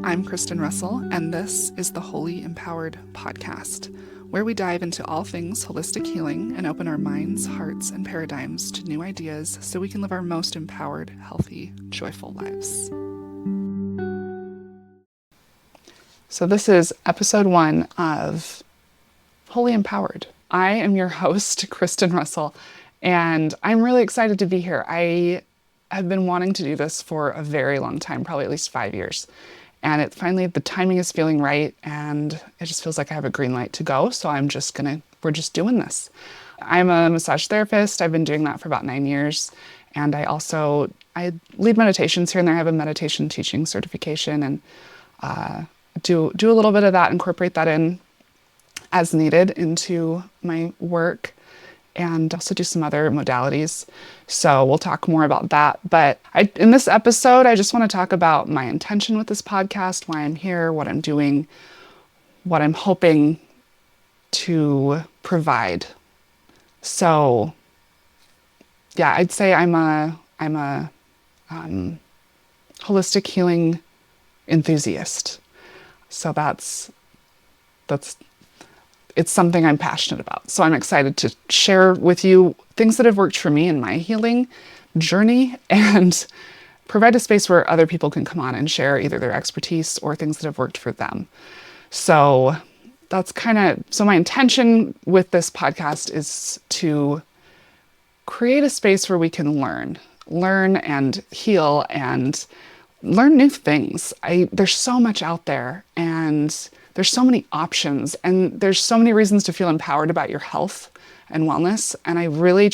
I'm Kristen Russell, and this is the Holy Empowered Podcast, where we dive into all things holistic healing and open our minds, hearts, and paradigms to new ideas so we can live our most empowered, healthy, joyful lives. So this is episode 1 of Holy Empowered. I am your host, Kristen Russell, and I'm really excited to be here. I have been wanting to do this for a very long time, probably at least 5 years. And it finally, the timing is feeling right, and it just feels like I have a green light to go. So we're just doing this. I'm a massage therapist. I've been doing that for about 9 years. And I lead meditations here and there. I have a meditation teaching certification and do a little bit of that, incorporate that in as needed into my work, and also do some other modalities. So we'll talk more about that. But in this episode, I just want to talk about my intention with this podcast, why I'm here, what I'm doing, what I'm hoping to provide. So yeah, I'd say I'm a holistic healing enthusiast. So it's something I'm passionate about. So I'm excited to share with you things that have worked for me in my healing journey and provide a space where other people can come on and share either their expertise or things that have worked for them. So so my intention with this podcast is to create a space where we can learn and heal and learn new things. There's so much out there, and there's so many options, and there's so many reasons to feel empowered about your health and wellness. And I really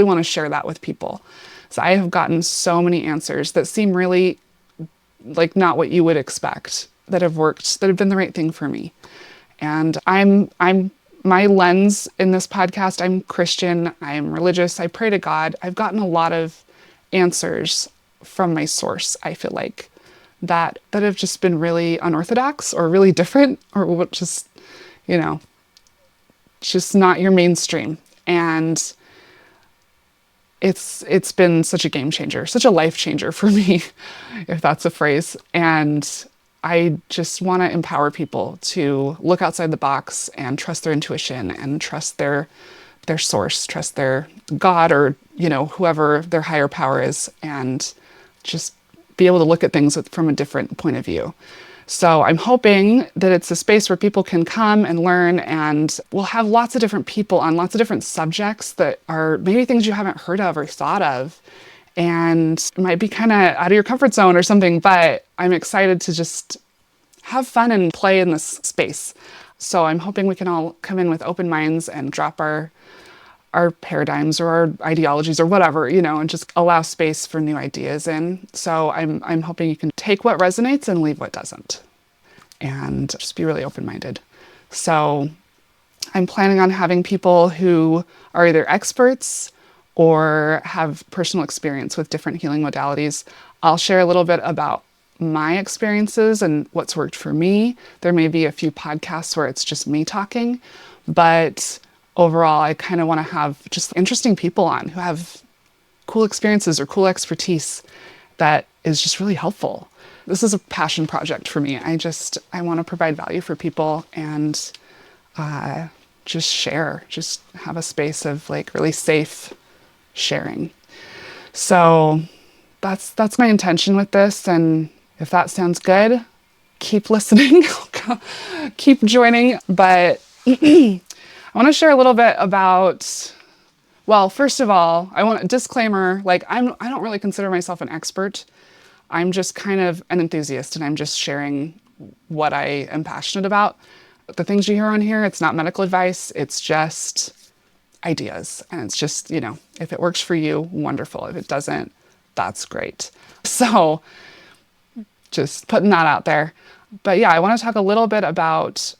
want to share that with people. So I have gotten so many answers that seem really like not what you would expect, that have worked, that have been the right thing for me. And I'm my lens in this podcast, I'm Christian, I'm religious, I pray to God. I've gotten a lot of answers from my source, I feel like, that have just been really unorthodox or really different, or just not your mainstream. And it's been such a game changer, such a life changer for me, if that's a phrase. And I just want to empower people to look outside the box and trust their intuition and trust their source, trust their God, or whoever their higher power is, and just be able to look at things from a different point of view. So I'm hoping that it's a space where people can come and learn, and we'll have lots of different people on lots of different subjects that are maybe things you haven't heard of or thought of, and it might be kind of out of your comfort zone or something, but I'm excited to just have fun and play in this space. So I'm hoping we can all come in with open minds and drop our paradigms or our ideologies or whatever, and just allow space for new ideas in. So I'm hoping you can take what resonates and leave what doesn't, and just be really open-minded. So I'm planning on having people who are either experts or have personal experience with different healing modalities. I'll share a little bit about my experiences and what's worked for me. There may be a few podcasts where it's just me talking, but overall, I kind of want to have just interesting people on who have cool experiences or cool expertise that is just really helpful. This is a passion project for me. I want to provide value for people and just have a space of really safe sharing. So that's my intention with this. And if that sounds good, keep listening, keep joining. But I want to share a little bit about, well, first of all, I want a disclaimer, I don't really consider myself an expert. I'm just kind of an enthusiast, and I'm just sharing what I am passionate about. The things you hear on here, it's not medical advice, it's just ideas. And it's just, if it works for you, wonderful. If it doesn't, that's great. So just putting that out there. But yeah, I want to talk a little bit about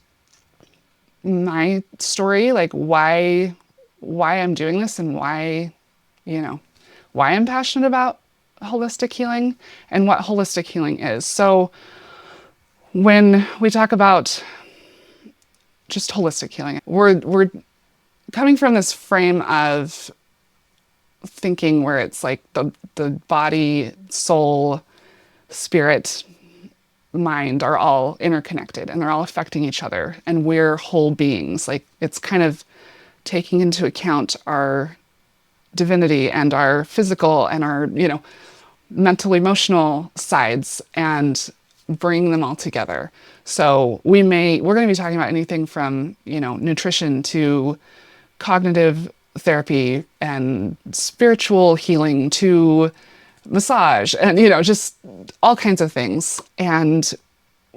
my story, why I'm doing this, and why I'm passionate about holistic healing and what holistic healing is. So when we talk about just holistic healing, we're coming from this frame of thinking where it's the body, soul, spirit mind are all interconnected and they're all affecting each other. And we're whole beings. Like it's kind of taking into account our divinity and our physical and our, mental, emotional sides and bring them all together. So we're going to be talking about anything from, nutrition to cognitive therapy and spiritual healing to massage and, just all kinds of things. And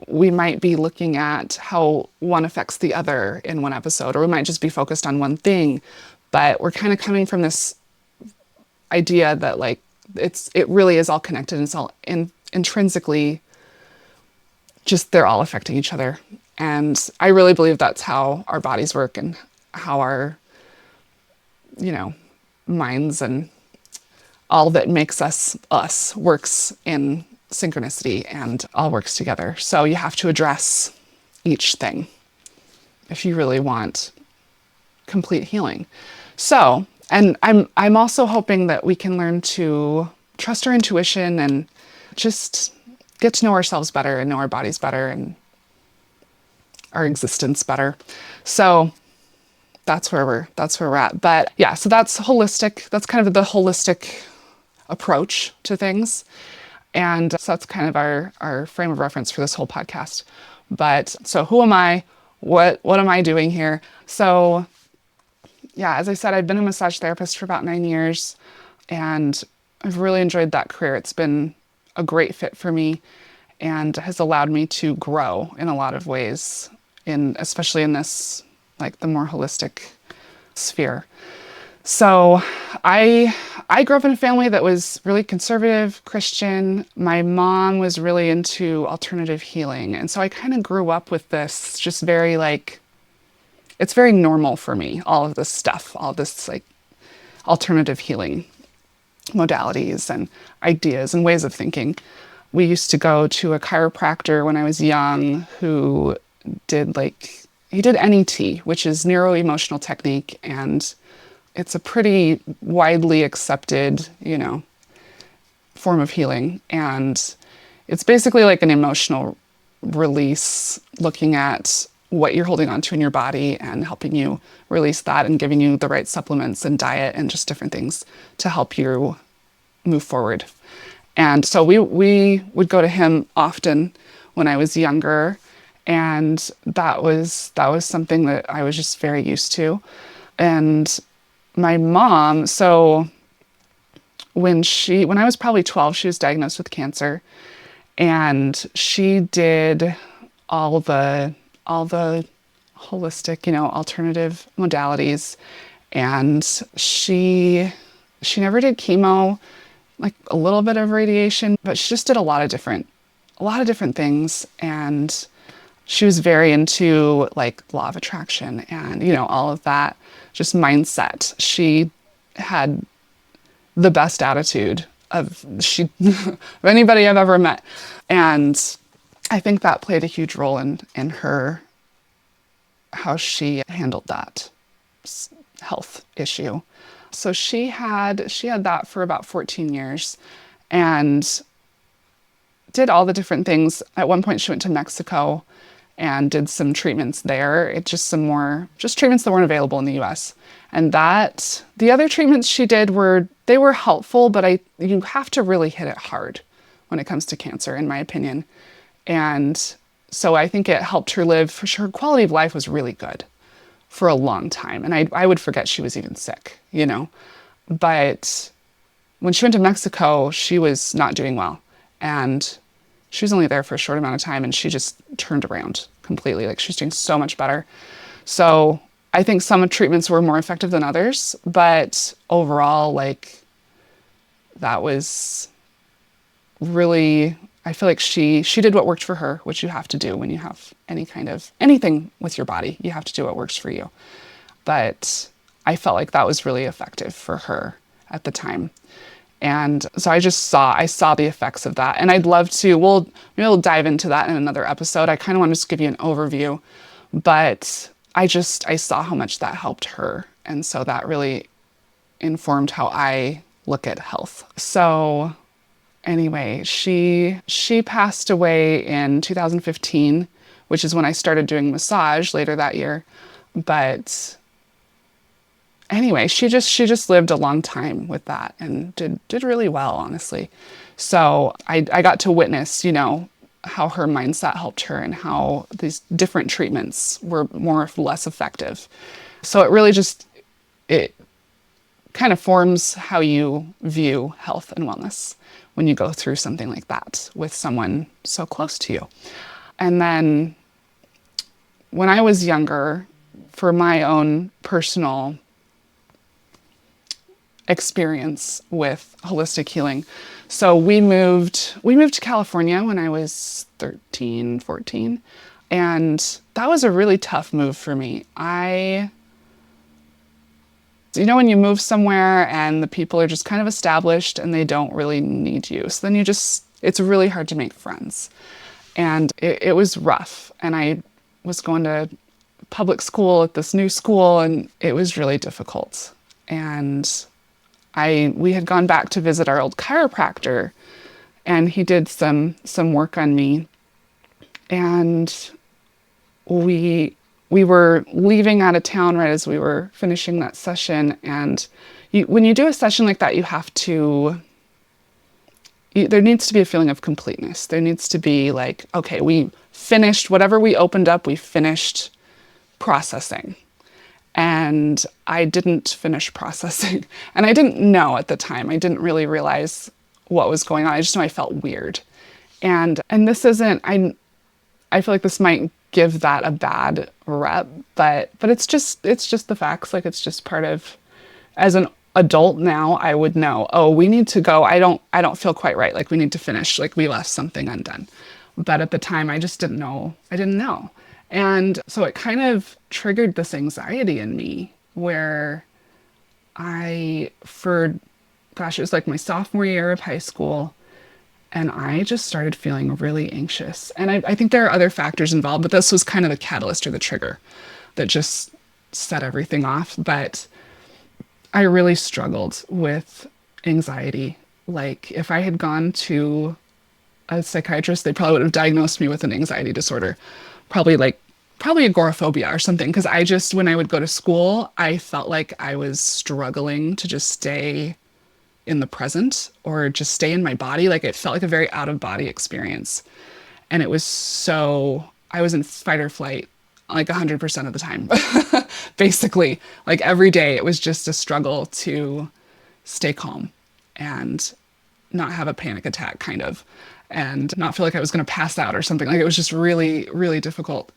we might be looking at how one affects the other in one episode, or we might just be focused on one thing. But we're kind of coming from this idea that like it really is all connected and it's all intrinsically just they're all affecting each other. And I really believe that's how our bodies work and how our minds and all that makes us works in synchronicity and all works together. So you have to address each thing if you really want complete healing. So, and I'm also hoping that we can learn to trust our intuition and just get to know ourselves better and know our bodies better and our existence better. So that's where we're at. But yeah, so that's holistic. That's kind of the holistic approach to things. And so that's kind of our frame of reference for this whole podcast. But so who am I? What am I doing here? So yeah, as I said, I've been a massage therapist for about 9 years and I've really enjoyed that career. It's been a great fit for me and has allowed me to grow in a lot of ways, especially in this, like the more holistic sphere. So I grew up in a family that was really conservative, Christian. My mom was really into alternative healing. And so I kind of grew up with this just very it's very normal for me, all of this stuff, all this like alternative healing modalities and ideas and ways of thinking. We used to go to a chiropractor when I was young who did he did NET, which is neuro-emotional technique, and it's a pretty widely accepted, form of healing. And it's basically like an emotional release, looking at what you're holding onto in your body and helping you release that and giving you the right supplements and diet and just different things to help you move forward. And so we would go to him often when I was younger. And that was something that I was just very used to. And my mom, so when I was probably 12, she was diagnosed with cancer, and she did all the holistic, alternative modalities. And she never did chemo, like a little bit of radiation, but she just did a lot of different things. And she was very into like law of attraction and, all of that, just mindset. She had the best attitude of anybody I've ever met. And I think that played a huge role in her, how she handled that health issue. So she had that for about 14 years and did all the different things. At one point she went to Mexico and did some treatments there. Just treatments that weren't available in the US. And the other treatments she did were helpful, but you have to really hit it hard when it comes to cancer, in my opinion. And so I think it helped her live, for sure. Her quality of life was really good for a long time. And I would forget she was even sick, But when she went to Mexico, she was not doing well. And she was only there for a short amount of time and she just turned around completely. Like she's doing so much better. So I think some treatments were more effective than others, but overall, that was really, I feel like she did what worked for her, which you have to do when you have anything with your body. You have to do what works for you. But I felt like that was really effective for her at the time. And so I saw the effects of that. And I'd love to, we'll dive into that in another episode. I kind of want to just give you an overview, but I saw how much that helped her. And so that really informed how I look at health. So Anyway, she passed away in 2015, which is when I started doing massage later that year. But anyway, she just lived a long time with that and did really well, honestly. So I got to witness, how her mindset helped her and how these different treatments were more or less effective. So it kind of forms how you view health and wellness when you go through something like that with someone so close to you. And then when I was younger, for my own personal experience with holistic healing. So we moved to California when I was 13, 14, and that was a really tough move for me. When you move somewhere and the people are just kind of established and they don't really need you. So then it's really hard to make friends. And it was rough. And I was going to public school at this new school and it was really difficult. And we had gone back to visit our old chiropractor and he did some work on me. And we were leaving out of town right as we were finishing that session. And when you do a session like that, there needs to be a feeling of completeness. There needs to be like, okay, we finished whatever we opened up, we finished processing. And I didn't finish processing. And I didn't know at the time. I didn't really realize what was going on. I just knew I felt weird. And this isn't, I feel like this might give that a bad rep, but it's just the facts. Like it's just part of, as an adult now, I would know, oh, we need to go. I don't feel quite right. Like we need to finish, like we left something undone. But at the time I just didn't know. I didn't know. And so it kind of triggered this anxiety in me where it was like my sophomore year of high school. And I just started feeling really anxious. And I think there are other factors involved, but this was kind of the catalyst or the trigger that just set everything off. But I really struggled with anxiety. Like if I had gone to a psychiatrist, they probably would have diagnosed me with an anxiety disorder. Probably agoraphobia or something. Because when I would go to school, I felt like I was struggling to just stay in the present or just stay in my body. Like it felt like a very out of body experience. And I was in fight or flight like 100% of the time. Basically, like every day it was just a struggle to stay calm and not have a panic attack kind of, and not feel like I was going to pass out or something. Like it was just really, really difficult.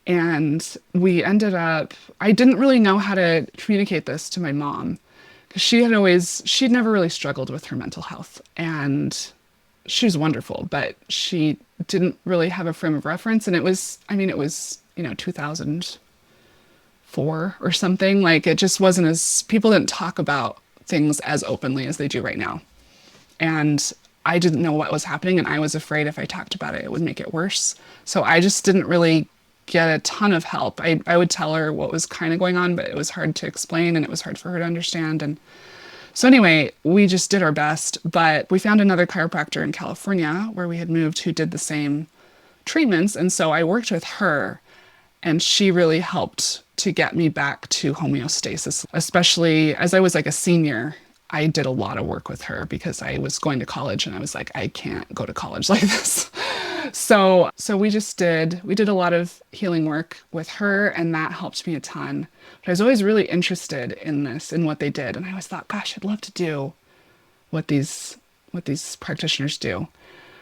And I didn't really know how to communicate this to my mom. She'd never really struggled with her mental health, and she was wonderful, but she didn't really have a frame of reference. And it was 2004 or something. Like it just wasn't people didn't talk about things as openly as they do right now. And I didn't know what was happening, and I was afraid if I talked about it, it would make it worse. So I just didn't really get a ton of help. I would tell her what was kind of going on, but it was hard to explain and it was hard for her to understand. And so anyway, we just did our best, but we found another chiropractor in California where we had moved who did the same treatments. And so I worked with her, and she really helped to get me back to homeostasis, especially as I was like a senior. I did a lot of work with her because I was going to college and I was like, I can't go to college like this. So we did a lot of healing work with her, and that helped me a ton. But I was always really interested in what they did. And I always thought, gosh, I'd love to do what these practitioners do.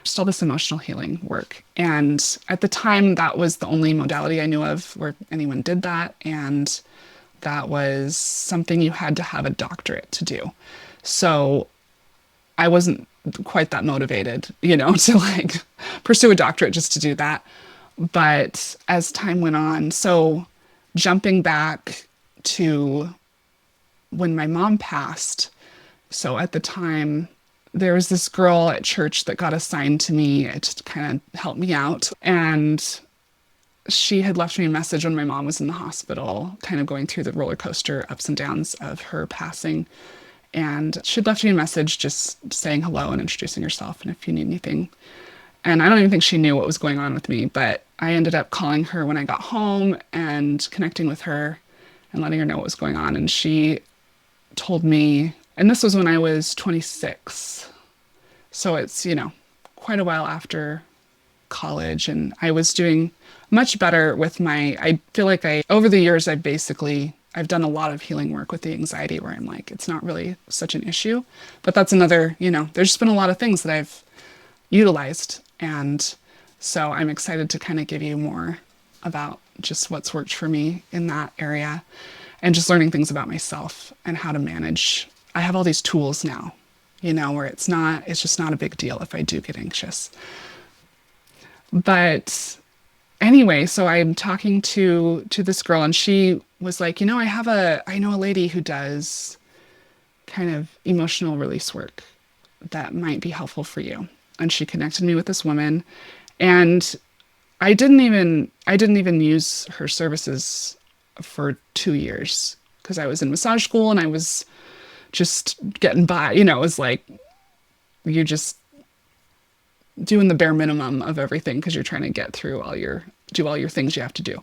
Just all this emotional healing work. And at the time, that was the only modality I knew of where anyone did that. And that was something you had to have a doctorate to do. So I wasn't quite that motivated, to like pursue a doctorate just to do that. But as time went on, so jumping back to when my mom passed, so at the time, there was this girl at church that got assigned to me to kind of help me out. And she had left me a message when my mom was in the hospital, kind of going through the roller coaster ups and downs of her passing. And she'd left me a message just saying hello and introducing herself and if you need anything. And I don't even think she knew what was going on with me, but I ended up calling her when I got home and connecting with her and letting her know what was going on. And she told me, and this was when I was 26. So it's, quite a while after college, and I was doing much better with I feel like over the years, I've done a lot of healing work with the anxiety where I'm like, it's not really such an issue, but that's another, there's just been a lot of things that I've utilized. And so I'm excited to kind of give you more about just what's worked for me in that area and just learning things about myself and how to manage. I have all these tools now, where it's just not a big deal if I do get anxious. But anyway, so I'm talking to this girl and she was like, I know a lady who does kind of emotional release work that might be helpful for you. And she connected me with this woman, and I didn't even use her services for 2 years because I was in massage school and I was just getting by. It was like you're just doing the bare minimum of everything because you're trying to get through do all your things you have to do.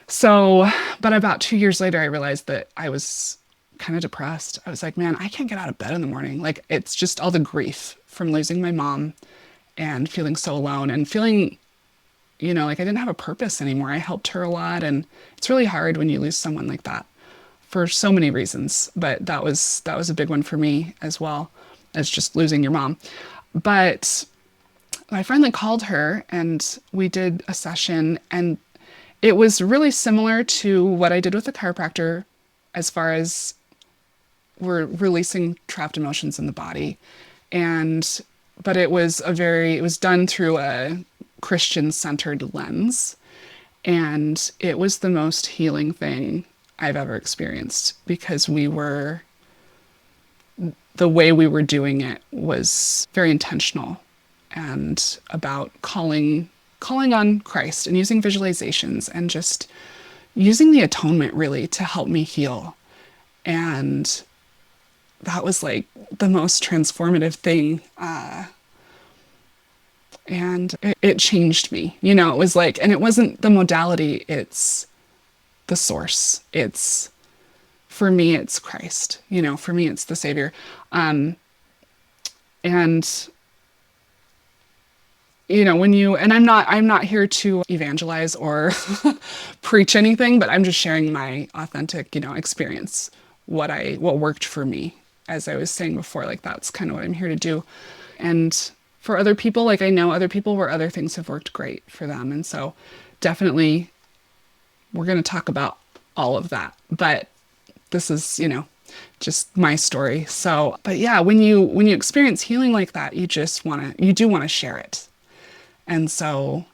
So, but about 2 years later, I realized that I was kind of depressed. I was like, man, I can't get out of bed in the morning. Like, it's just all the grief from losing my mom and feeling so alone and feeling, like I didn't have a purpose anymore. I helped her a lot. And it's really hard when you lose someone like that for so many reasons. But that was a big one for me as well as just losing your mom. But I finally called her and we did a session, and it was really similar to what I did with the chiropractor as far as we're releasing trapped emotions in the body. But it was done through a Christian-centered lens. And it was the most healing thing I've ever experienced because the way we were doing it was very intentional and about calling on Christ and using visualizations and just using the atonement really to help me heal. And that was like the most transformative thing. And it changed me, it was like, and it wasn't the modality, it's the source. For me, it's Christ, for me, it's the Savior. And I'm not here to evangelize or preach anything, but I'm just sharing my authentic, experience, what worked for me. As I was saying before, like that's kind of what I'm here to do. And for other people, like I know other people where other things have worked great for them. And so definitely we're going to talk about all of that, but this is, just my story. So, but yeah, when you experience healing like that, you do want to share it. And so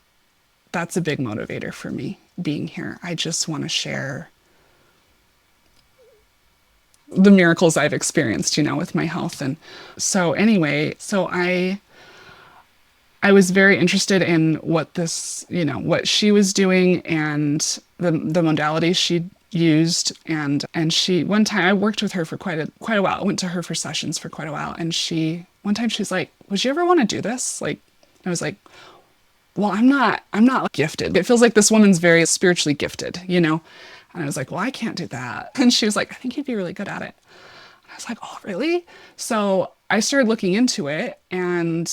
that's a big motivator for me being here. I just want to share the miracles I've experienced, with my health. And so anyway, so I was very interested in what what she was doing and the modalities she used. And one time I worked with her for quite a while. I went to her for sessions for quite a while. And one time she's like, would you ever want to do this? Like, I was like, well, I'm not gifted. It feels like this woman's very spiritually gifted, And I was like, well, I can't do that. And she was like, I think you'd be really good at it. And I was like, oh, really? So I started looking into it and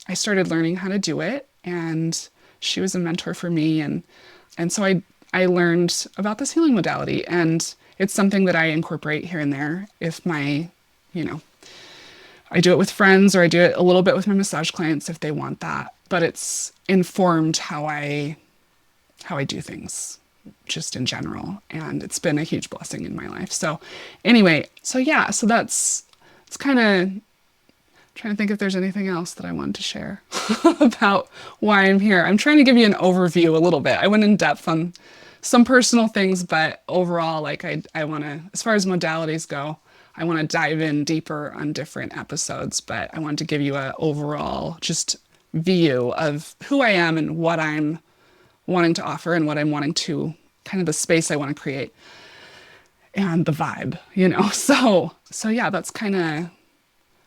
I started learning how to do it. And she was a mentor for me. And so I learned about this healing modality, and it's something that I incorporate here and there. If I do it with friends or I do it a little bit with my massage clients if they want that, but it's informed how I do things just in general. And it's been a huge blessing in my life. So anyway, so it's kind of trying to think if there's anything else that I wanted to share about why I'm here. I'm trying to give you an overview a little bit. I went in depth on some personal things, but overall, like I want to, as far as modalities go, I want to dive in deeper on different episodes, but I wanted to give you an overall just view of who I am and what I'm wanting to offer and what I'm wanting to, kind of the space I want to create. and the vibe, you know? So yeah, that's kind of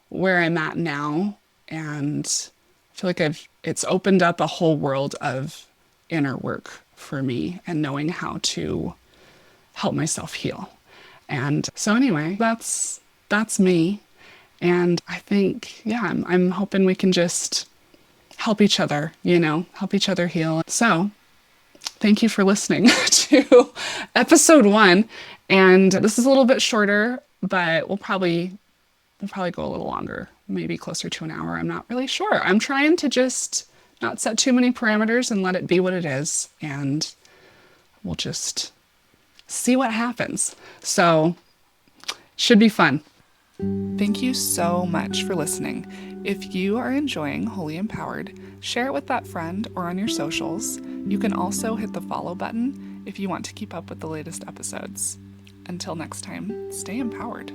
where I'm at now. And I feel like it's opened up a whole world of inner work for me and knowing how to help myself heal. And so anyway, that's me. And I think, yeah, I'm hoping we can just help each other, help each other heal. So thank you for listening to episode 1. And this is a little bit shorter, but we'll probably go a little longer, maybe closer to an hour. I'm not really sure. I'm trying to just not set too many parameters and let it be what it is. And we'll just see what happens. So should be fun. Thank you so much for listening. If you are enjoying Wholly Empowered, share it with that friend or on your socials. You can also hit the follow button if you want to keep up with the latest episodes. Until next time, stay empowered.